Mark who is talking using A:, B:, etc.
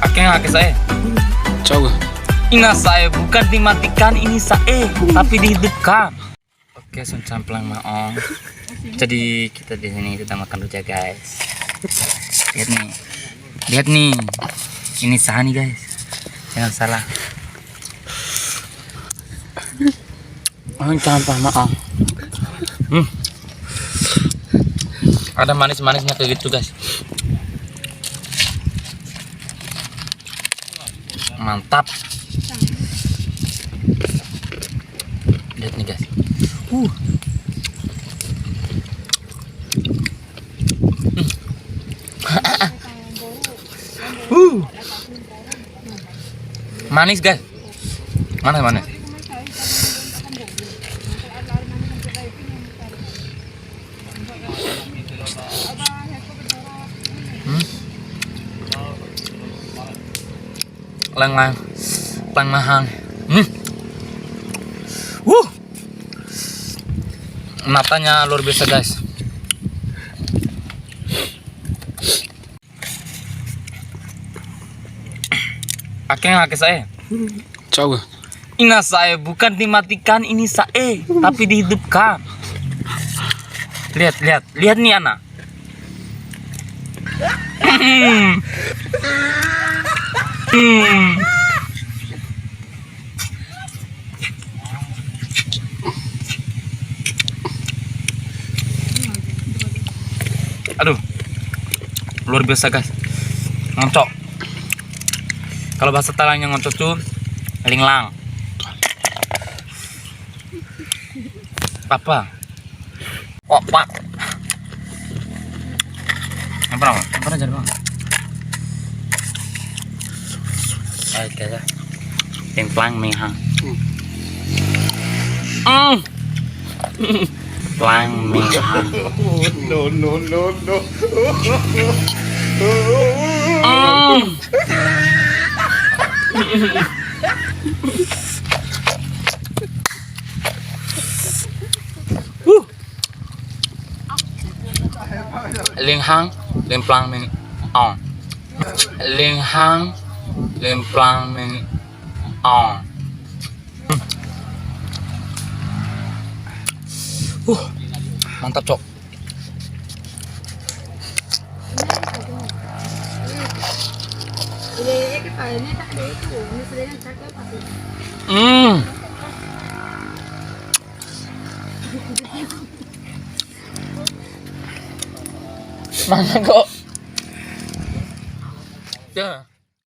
A: Pakai nggak saya?
B: Coba.
A: Ingat saya bukan dimatikan ini saya, tapi dihidupkan. Oke, camplang maong. Jadi kita di sini kita makan rujak guys. Lihat nih, ini sahani guys. Jangan salah. Camplang maong. Ada manis-manisnya kayak gitu guys. Mantap. Lihat nih guys. Manis guys. Manis. Lengmahang. Matanya luar biasa guys. Pakai nggak saya?
B: Coba.
A: Ingat saya bukan dimatikan ini saya, tapi dihidupkan. Lihat nih anak. Aduh, luar biasa guys, ngoncok. Kalau bahasa Talangnya ngoncok tuh linglang. Apa? Kok pak? Apa aja bang? Oke lah, timplang mihang. Plang mihang. Linghang, limplang ming ong. Linghang, limplang ming ong. Mantap cok. Mana kok? Ya.